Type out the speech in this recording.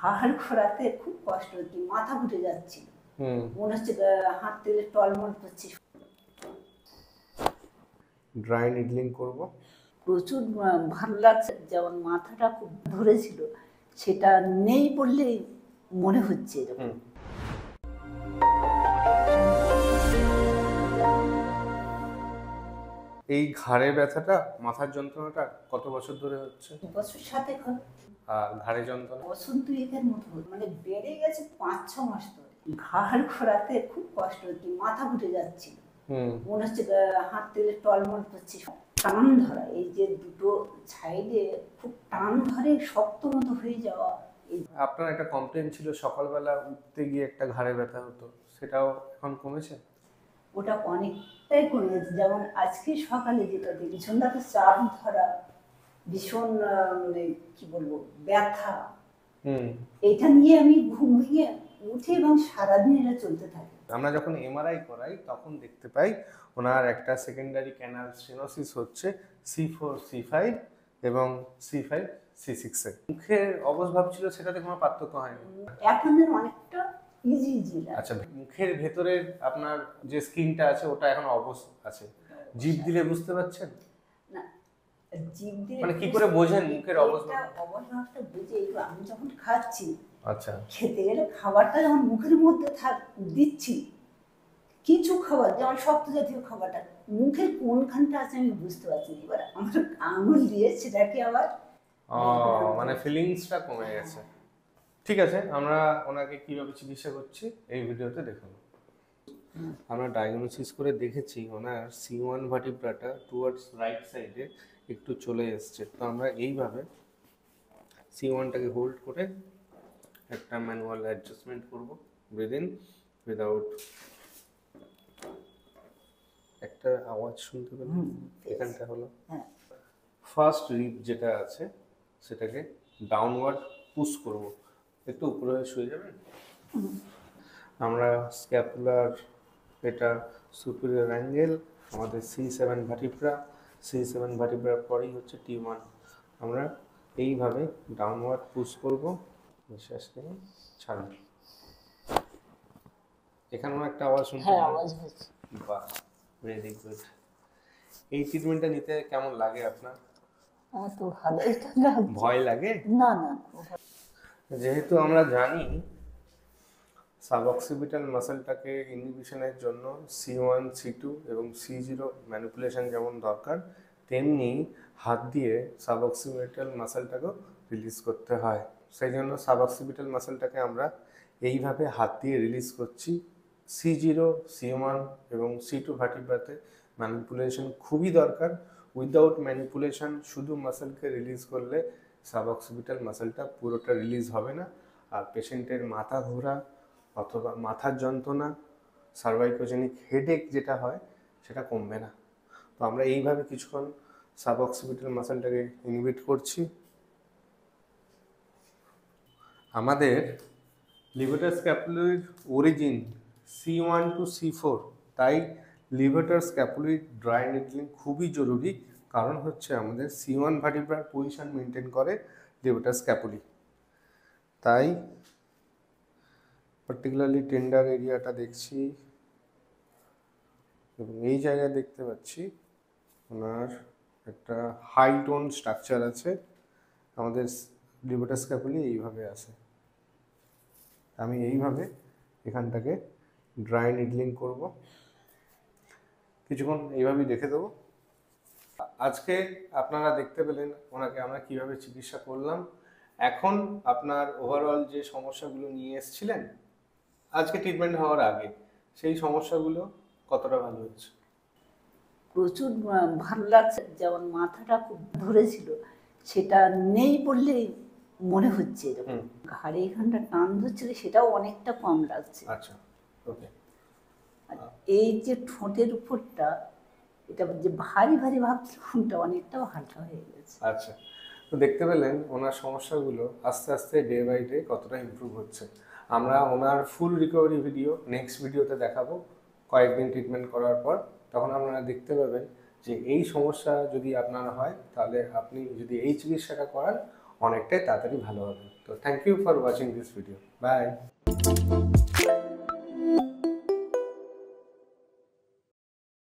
ঘাড় ঘোরাতে খুব কষ্ট হচ্ছে, মাথা ঘুরে যাচ্ছিল, মনে হচ্ছে হাত থেকে টলমল করছে। ড্রাই নিডলিং করব। প্রচুর ভালো লাগছে, যেমন মাথাটা খুব ধরেছিল সেটা নেই বললেই মনে হচ্ছে এরকম। এই ঘাড়ে ব্যথাটা, মাথার যন্ত্রণাটা কত বছর ধরে হচ্ছে? বছর 7 হয়। আর ঘাড়ে যন্ত্রণা বছর 2 মতো মানে বেড়ে গেছে 5-6 মাস ধরে। ঘাড় ঘোরাতে খুব কষ্ট হচ্ছে, মাথা ঘুরে যাচ্ছিল, মনে হচ্ছে হাত থেকে টলমল করছে। টান ধরা, এই যে দুটো সাইডে খুব টান ধরে শক্ত মতো হয়ে যাওয়া। আপনার একটা কমপ্লেন ছিল সকালবেলা উঠতে গিয়ে একটা ঘাড়ে ব্যথা হতো, সেটাও এখন কমেছে? ওটা অনেকটাই কমে গেছে। যেমন আজকে সকালে যেটা দেখি, সন্ধ্যাতে চাপ ধরা, ভীষণ মানে কি বলবো ব্যথা, এটা নিয়ে আমি ঘুম ভেঙে উঠে এবং সারাদিন এটা চলতে থাকে। আমরা যখন এমআরআই করাই তখন দেখতে পাই ওনার একটা সেকেন্ডারি ক্যানাল স্টেনোসিস হচ্ছে C4 C5 এবং C5 C6 এ। মুখের অবস্ভাব ছিল, সেটাতে কোনো পার্থক্য হয়নি? এখন অনেকটা ইজি লাগে। আচ্ছা, মুখের ভেতরের আপনার যে স্কিনটা আছে ওটা এখন অবশ আছে, জিভ দিলে বুঝতে পারছেন? না, জিভ দিয়ে মানে কি করে বোঝেন মুখের অবস্ভাব? অবস্ভাবটা বুঝে এই আমি যখন খাচ্ছি, আচ্ছা, খেতে গেলে খাবারটা যখন মুখের মধ্যে দিচ্ছি, কিছু খাবার যেমন শক্ত জাতীয় খাবারটা মুখের কোনখানটা আছে আমি বুঝতে পারছি না। এবার আমার আঙুল দিয়ে সেটাকে আবার মানে ফিলিংসটা কমে গেছে। ঠিক আছে, আমরা ওনাকে কিভাবে চিকিৎসা করছি এই ভিডিওতে দেখুন। আমরা ডায়াগনোসিস করে দেখেছি ওনার C1 ভার্টিব্রাটা টুয়ার্ডস রাইট সাইডে একটু চলে এসছে। তো আমরা এইভাবে C1টাকে হোল্ড করে একটা ম্যানুয়াল অ্যাডজাস্টমেন্ট করব। Breathe in, breathe out. একটা আওয়াজ শুনতে পেলাম, এখানটা হলো ফার্স্ট রিব যেটা আছে সেটাকে ডাউনওয়ার্ড পুশ করব। একটু উপরে শুয়ে যাবেন। আমরা স্ক্যাপুলার, এটা সুপিরিয়র অ্যাঙ্গেল, আমাদের C7 ভার্টিব্রা, C7 ভার্টিব্রার পরেই হচ্ছে T1। আমরা এইভাবে ডাউনওয়ার্ড পুশ করব। নিঃশ্বাস নিয়ে ছাড়ুন। এখানেও একটা আওয়াজ শুনতে পাচ্ছেন? বাহ, ভেরি গুড। এই ট্রিটমেন্টটা নিতে কেমন লাগে আপনার? তো ভালোই লাগে। ভয় লাগে না না, যেহেতু আমরা জানি সাবঅক্সিপিটাল মাসলটাকে ইনহিবিশনের জন্য C1 C2 এবং C0 ম্যানিপুলেশন যেমন দরকার, তেমনি হাত দিয়ে সাবঅক্সিপিটাল মাসলটাকেও রিলিজ করতে হয়। সেই জন্য সাবঅক্সিপিটাল মাসলটাকে আমরা এইভাবে হাত দিয়ে রিলিজ করছি। C0 C1 এবং C2 ভার্টিব্রাতে ম্যানিপুলেশন খুবই দরকার। উইদাউট ম্যানিপুলেশন শুধু মাসলকে রিলিজ করলে সাবঅক্সিপিটাল মাসলটা পুরোটা রিলিজ হবে না, আর পেশেন্টের মাথা ঘোরা অথবা মাথার যন্ত্রণা, সার্ভাইকোজেনিক হেডেক যেটা হয় সেটা কমবে না। তো আমরা এইভাবে কিছুক্ষণ সাবঅক্সিপিটাল মাসলটাকে ইনহিবিট করছি। আমাদের levator স্ক্যাপুলারির origin C1 to C4, তাই লিভেটার স্ক্যাপুলারি ড্রাই নিডলিং খুবই জরুরি। কারণ হচ্ছে আমাদের C1 ভার্টিব্রার পজিশন মেনটেন করে লিভেটার স্ক্যাপুলি। তাই পার্টিকুলারলি টেন্ডার এরিয়াটা দেখছি এবং এই জায়গায় দেখতে পাচ্ছি ওনার একটা হাই টোন স্ট্রাকচার আছে। আমাদের লিভেটার স্ক্যাপুলি এইভাবে আছে। আমি এইভাবে এখানটাকে ড্রাই নিডলিং করব, কিছুক্ষণ এইভাবেই রেখে দেবো। আজকে আপনারা দেখতে পেলেন ওনাকে আমরা কিভাবে চিকিৎসা করলাম। এখন আপনার ওভারঅল যে সমস্যাগুলো নিয়ে এসেছিলেন আজকে ট্রিটমেন্ট হওয়ার আগে, সেই সমস্যাগুলো কতটা ভালো হচ্ছে? প্রচুর ভালো লাগছে। যেমন মাথাটা খুব ধরেছিল সেটা নেই বললেই মনে হচ্ছে এরকম। ঘাড়ে এখানটা টান ধরছিল সেটাও অনেকটা কম লাগছে। আচ্ছা, ওকে। এই যে ঠোঁটের উপরটা, এটা যে ভারী ভারী ভাবছিলামটা অনেকটাও হালকা হয়ে গেছে। আচ্ছা, তো দেখতে পেলেন ওনার সমস্যাগুলো আস্তে আস্তে ডে বাই ডে কতটা ইমপ্রুভ হচ্ছে। আমরা ওনার ফুল রিকভারি ভিডিও নেক্সট ভিডিওতে দেখাবো কয়েকদিন ট্রিটমেন্ট করার পর। তখন আপনারা দেখতে পাবেন যে এই সমস্যা যদি আপনার হয় তাহলে আপনি যদি এই চিকিৎসাটা করান অনেকটাই তাড়াতাড়ি ভালো হবে। তো thank you for watching this video, by.